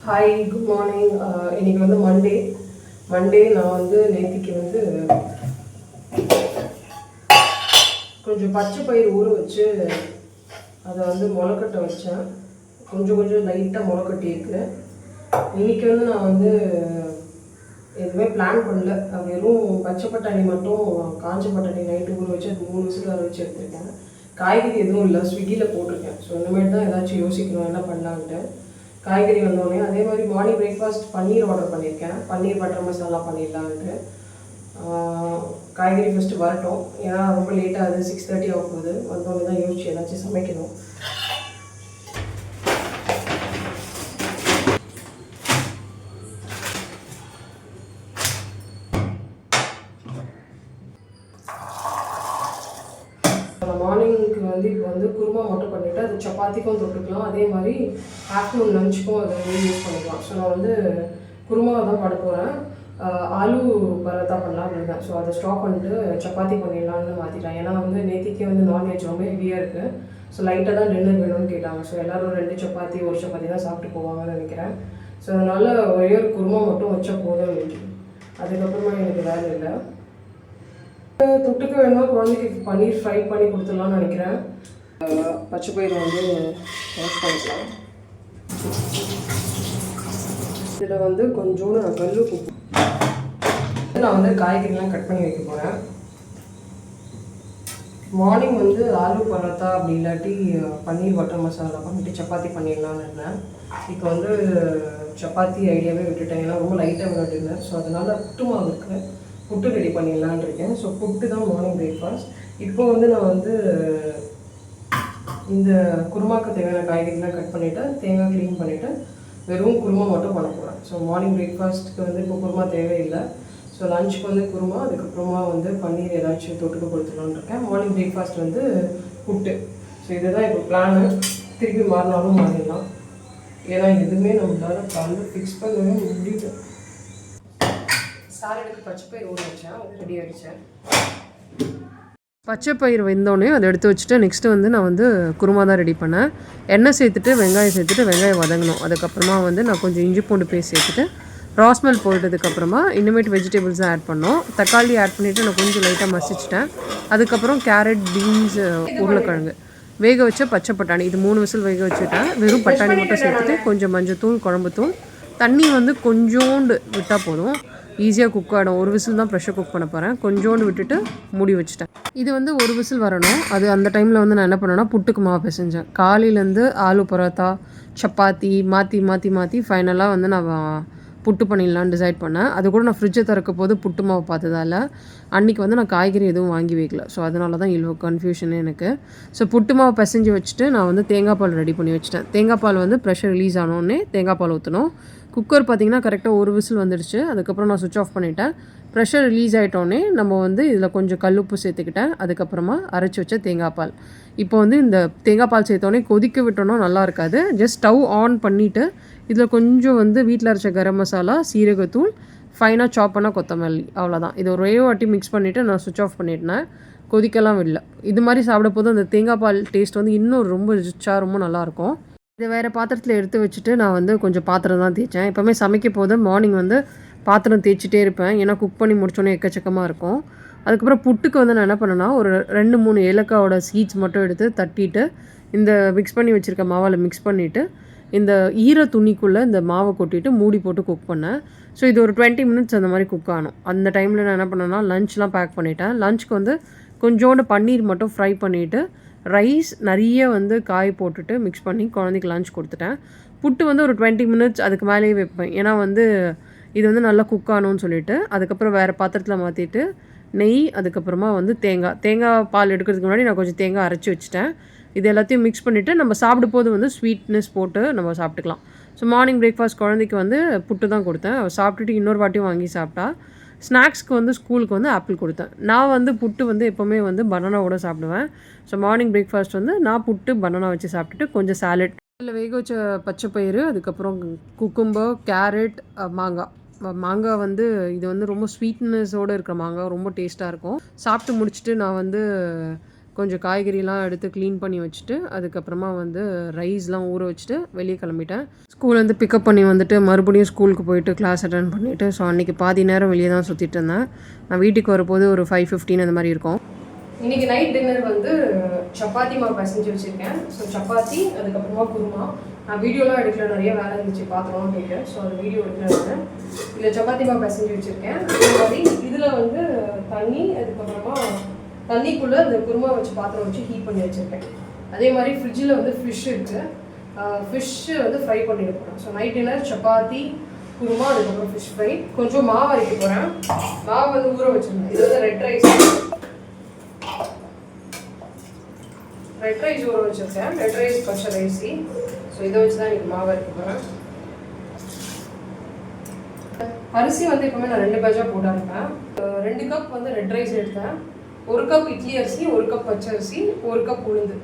Hi, good morning. இன்னைக்கு வந்து Monday நான் வந்து நேத்திக்கு வந்து கொஞ்சம் பச்சை பயிர் ஊற வச்சு அதை வந்து முளைக்கட்ட வச்சேன். கொஞ்சம் லைட்டாக முளைக்கட்டியிருக்கு. இன்றைக்கி வந்து நான் வந்து எதுவுமே பிளான் பண்ணல. வெறும் பச்சை பட்டாணி மட்டும் காஞ்ச பட்டாணி நைட்டு ஊற வச்சு அது 3 விசில் வர வச்சு எடுத்துருக்கேன். காய்கறி எதுவும் இல்லை, ஸ்விக்கியில் போட்டிருக்கேன். ஸோ இனிமேல் தான் ஏதாச்சும் யோசிக்கணும் என்ன பண்ணலான்ட்டு. காய்கறி வந்தோடனே அதே மாதிரி மார்னிங் பிரேக்ஃபாஸ்ட் பன்னீர் ஆர்டர் பண்ணியிருக்கேன். பன்னீர் பட்டர் மசாலா பண்ணிடலான்ட்டு. காய்கறி ஃபஸ்ட்டு வரட்டும், ஏன்னா ரொம்ப லேட்டாக அது 6:30 ஆக போகுது. வந்தோடனே தான் யோசிச்சு ஏதாச்சும் சமைக்கணும். மார்னிங்க்கு வந்து இப்போ வந்து குருமா மட்டும் பண்ணிவிட்டு அது சப்பாத்திக்கும் தொட்டுக்கலாம். அதே மாதிரி ஆஃப்டர்நூன் லஞ்சுக்கும் அதை வந்து யூஸ் பண்ணிக்கலாம். ஸோ நான் வந்து குருமாவை தான் பண்ண போகிறேன். ஆலு பரோட்டா பண்ணலாம்னு இருக்கேன். ஸோ அதை ஸ்டாப் பண்ணிட்டு சப்பாத்தி பண்ணிடலான்னு மாற்றிட்டேன். ஏன்னா வந்து நேற்றுக்கே வந்து நான்வெஜ் ரொம்ப ஹெவியாக இருக்குது. ஸோ லைட்டாக தான் டின்னர் வேணும்னு கேட்டாங்க. ஸோ எல்லோரும் 2 சப்பாத்தி 1 சப்பாத்தி தான் சாப்பிட்டு போவாங்கன்னு நினைக்கிறேன். ஸோ அதனால் ஒரே ஒரு குருமா மட்டும் வச்சா போதும். அதுக்கப்புறமா எனக்கு வேலை இல்லை. தொட்டுக்கு வேணுமா குழந்தைக்கு பன்னீர் ஃப்ரை பண்ணி கொடுத்துடலாம்னு நினைக்கிறேன். பச்சை பயிரை வந்து வாஷ் பண்ணிக்கலாம். இதில் வந்து கொஞ்சோண்டு நான் கல் உப்பு நான் வந்து காய்கறிலாம் கட் பண்ணி வைக்க போகிறேன். மார்னிங் வந்து ஆலு பரோட்டா அப்படி இல்லாட்டி பன்னீர் பட்டர் மசாலா பண்ணிவிட்டு சப்பாத்தி பண்ணிடலான்னு இருந்தேன். இப்போ வந்து சப்பாத்தி ஐடியாவே விட்டுட்டேன். ஏன்னா ரொம்ப லைட்டாக விட்டுருந்தேன். ஸோ அதனால் புட்டு மாவு இருக்குது, புட்டு ரெடி பண்ணிடலான் இருக்கேன். ஸோ புட்டு தான் மார்னிங் பிரேக்ஃபாஸ்ட். இப்போ வந்து நான் வந்து இந்த குருமாவுக்கு தேவையான காய்கறிலாம் கட் பண்ணிவிட்டு தேங்காய் க்ளீன் பண்ணிவிட்டு வெறும் குருமா மட்டும் பண்ண போகிறேன். ஸோ மார்னிங் பிரேக்ஃபாஸ்ட்டுக்கு வந்து இப்போ குருமா தேவையில்லை. ஸோ லஞ்சுக்கு வந்து குருமா, அதுக்கப்புறமா வந்து பன்னீர் ஏதாச்சும் தொட்டுக்க கொடுத்துடலான்னு இருக்கேன். மார்னிங் பிரேக்ஃபாஸ்ட் வந்து புட்டு. ஸோ இதுதான் இப்போ பிளானு. திருப்பி மாறினாலும் மாறிடலாம். ஏன்னா எதுவுமே நம்மளால் காலையில் ஃபிக்ஸ் பண்ணவே முடியல. சாலடுக்கு பச்சை பயிர் ஊற வச்சேன், அது ரெடி ஆகிடுச்சேன். பச்சை பயிர் வெந்தோடனே அதை எடுத்து வச்சுட்டு நெக்ஸ்ட்டு வந்து நான் வந்து குருமா தான் ரெடி பண்ணேன். எண்ணெய் சேர்த்துட்டு வெங்காயம் சேர்த்துட்டு வெங்காயம் வதங்கணும். அதுக்கப்புறமா வந்து நான் கொஞ்சம் இஞ்சி பூண்டு பேஸ்ட் சேர்த்துட்டு ராஸ்மெல் போட்டதுக்கப்புறமா இனிமேட் வெஜிடபிள்ஸும் ஆட் பண்ணோம். தக்காளி ஆட் பண்ணிவிட்டு நான் கொஞ்சம் லைட்டாக மசிச்சிட்டேன். அதுக்கப்புறம் கேரட், பீன்ஸ், உருளைக்கிழங்கு, வேக வச்ச பச்சை பட்டாணி, இது 3 விசில் வேக வச்சுட்டேன். வெறும் பட்டாணி மட்டும் சேர்த்துட்டு கொஞ்சம் மஞ்சத்தூள், குழம்புத்தூள், தண்ணி வந்து கொஞ்சோண்டு விட்டால் போதும், ஈஸியாக குக் ஆகிடும். 1 விசில் தான் ப்ரெஷர் குக் பண்ண போகிறேன். கொஞ்சோண்டு விட்டுட்டு மூடி வச்சுட்டேன். இது வந்து 1 விசில் வரணும். அது அந்த டைமில் வந்து நான் என்ன பண்ணேன்னா புட்டுக்கு மாவு பிசைஞ்சேன். காலையிலேருந்து ஆலு பரோட்டா சப்பாத்தி மாற்றி ஃபைனலாக வந்து நான் புட்டு பண்ணிடலான்னு டிசைட் பண்ணேன். அது கூட நான் ஃப்ரிட்ஜை திறக்க போது புட்டு மாவு பார்த்ததால அன்றைக்கி வந்து நான் காய்கறி எதுவும் வாங்கி வைக்கல. ஸோ அதனால தான் இவ்வளோ கன்ஃபியூஷனே எனக்கு. ஸோ புட்டு மாவு பிசைஞ்சு வச்சுட்டு நான் வந்து தேங்காய் பால் ரெடி பண்ணி வச்சுட்டேன். தேங்காய் பால் வந்து ப்ரெஷர் ரிலீஸ் ஆனோடனே தேங்காய் பால் ஊற்றணும். குக்கர் பார்த்திங்கன்னா கரெக்டாக 1 விசில் வந்துடுச்சு. அதுக்கப்புறம் நான் சுவிட்ச் ஆஃப் பண்ணிவிட்டேன். ப்ரெஷர் ரிலீஸ் ஆகிட்டோடனே நம்ம வந்து இதில் கொஞ்சம் கல்லுப்பு சேர்த்துக்கிட்டேன். அதுக்கப்புறமா அரைச்சி வச்ச தேங்காய் பால். இப்போ வந்து இந்த தேங்காய் பால் சேர்த்தோடனே கொதிக்க விட்டோன்னா நல்லா இருக்காது. ஜஸ்ட் ஸ்டவ் ஆன் பண்ணிவிட்டு இதில் கொஞ்சம் வந்து வீட்டில் அரைச்ச கரம் மசாலா, சீரகத்தூள், ஃபைனாக சாப் பண்ண கொத்தமல்லி, அவ்வளோதான். இது ஒரே வாட்டி மிக்ஸ் பண்ணிவிட்டு நான் சுவிட்ச் ஆஃப் பண்ணிட்டேன். கொதிக்கலாம் இல்லை. இது மாதிரி சாப்பிட போது அந்த தேங்காய் பால் டேஸ்ட் வந்து இன்னும் ரொம்ப ரிச்சாக ரொம்ப நல்லாயிருக்கும். இதை வேறு பாத்திரத்தில் எடுத்து வச்சுட்டு நான் வந்து கொஞ்சம் பாத்திரம் தான் தேய்ச்சேன். எப்போவுமே சமைக்க போது மார்னிங் வந்து பாத்திரம் தேய்ச்சிட்டே இருப்பேன். ஏன்னா குக் பண்ணி முடிச்சோன்னே எக்கச்சக்கமாக இருக்கும். அதுக்கப்புறம் புட்டுக்கு வந்து நான் என்ன பண்ணேன்னா ஒரு 2-3 ஏலக்காவோட சீட்ஸ் மட்டும் எடுத்து தட்டிட்டு இந்த மிக்ஸ் பண்ணி வச்சுருக்க மாவில் மிக்ஸ் பண்ணிவிட்டு இந்த ஈர துணிக்குள்ளே இந்த மாவை கொட்டிட்டு மூடி போட்டு குக் பண்ணேன். ஸோ இது ஒரு 20 மினிட்ஸ் அந்த மாதிரி குக் ஆகணும். அந்த டைமில் நான் என்ன பண்ணேன்னா லஞ்ச்லாம் பேக் பண்ணிட்டேன். லஞ்சுக்கு வந்து கொஞ்சோண்டு பன்னீர் மட்டும் ஃப்ரை பண்ணிவிட்டு ரைஸ் நிறைய வந்து காய் போட்டுட்டு மிக்ஸ் பண்ணி குழந்தைக்கு லஞ்ச் கொடுத்துட்டேன். புட்டு வந்து ஒரு 20 மினிட்ஸ் அதுக்கு மேலேயே வைப்பேன். ஏன்னா வந்து இது வந்து நல்லா குக் ஆகணும்னு சொல்லிவிட்டு அதுக்கப்புறம் வேறு பாத்திரத்தில் மாற்றிட்டு நெய், அதுக்கப்புறமா வந்து தேங்காய் பால் எடுக்கிறதுக்கு முன்னாடி நான் கொஞ்சம் தேங்காய் அரைச்சி வச்சுட்டேன். இது எல்லாத்தையும் மிக்ஸ் பண்ணிவிட்டு நம்ம சாப்பிடும் போது வந்து ஸ்வீட்னஸ் போட்டு நம்ம சாப்பிட்டுக்கலாம். ஸோ மார்னிங் பிரேக்ஃபாஸ்ட் குழந்தைக்கு வந்து புட்டு தான் கொடுத்தேன். சாப்பிட்டுட்டு இன்னொரு வாட்டியும் வாங்கி சாப்பிட்டா. ஸ்நாக்ஸ்க்கு வந்து ஸ்கூலுக்கு வந்து ஆப்பிள் கொடுத்தேன். நான் வந்து புட்டு வந்து எப்போவுமே வந்து பனானாவோட சாப்பிடுவேன். ஸோ மார்னிங் பிரேக்ஃபாஸ்ட் வந்து நான் புட்டு பனானா வச்சு சாப்பிட்டுட்டு கொஞ்சம் சாலட், இதில் வேக வச்ச பச்சை பயிறு, அதுக்கப்புறம் குக்கும்பர், கேரட், மாங்காய் வந்து இது வந்து ரொம்ப ஸ்வீட்னஸோடு இருக்கிற மாங்காய், ரொம்ப டேஸ்ட்டாக இருக்கும். சாப்பிட்டு முடிச்சுட்டு நான் வந்து கொஞ்சம் காய்கறிலாம் எடுத்து க்ளீன் பண்ணி வச்சுட்டு அதுக்கப்புறமா வந்து ரைஸ்லாம் ஊற வச்சுட்டு வெளியே கிளம்பிட்டேன். ஸ்கூல் வந்து பிக்கப் பண்ணி வந்துட்டு மறுபடியும் ஸ்கூலுக்கு போயிட்டு கிளாஸ் அட்டன் பண்ணிவிட்டு ஸோ அன்றைக்கி பாதி நேரம் வெளியே தான் சுற்றிட்டு இருந்தேன். நான் வீட்டுக்கு வரும்போது ஒரு 5:15 அந்த மாதிரி இருக்கும். இன்றைக்கி நைட் டின்னர் வந்து சப்பாத்தி மாவு பிசைஞ்சு வச்சுருக்கேன். ஸோ சப்பாத்தி அதுக்கப்புறமா குருமா. நான் வீடியோலாம் எடுக்கல, நிறைய வேலை இருந்துச்சு பாத்திரம்லாம் போயிட்டு. ஸோ அந்த வீடியோ எடுக்கிறேன். இதில் சப்பாத்தி மாவு பிசைஞ்சு வச்சுருக்கேன். அதே மாதிரி இதில் வந்து தண்ணி, அதுக்கப்புறமா தண்ணிக்குள்ளே அந்த குருமா வச்சு பாத்திரம் வச்சு ஹீட் பண்ணி வச்சுருக்கேன். அதே மாதிரி ஃப்ரிட்ஜில் வந்து ஃபிஷ் இருக்குது. ஃபிஷ்ஷு வந்து ஃப்ரை பண்ணிட்டு போகிறேன். So night dinner chapati kurma அதுக்கப்புறம் ஃபிஷ் ஃப்ரை. கொஞ்சம் மாவு அரைக்க போகிறேன். மாவு வந்து ஊற வச்சுருந்தேன். இது வந்து ரெட் ரைஸ் ஊற வச்சுருக்கேன். ரெட் ரைஸ் பச்சை ரைஸி. ஸோ இதை வச்சு தான் எனக்கு மாவு அரைக்க போகிறேன். அரிசி வந்து எப்பவுமே நான் 2 பேட்சாக போட்டு அரைப்பேன். 2 கப் வந்து ரெட் ரைஸ் எடுத்தேன். 1 கப் இட்லி அரிசி, 1 கப் பச்சை அரிசி, 1 கப் உளுந்து.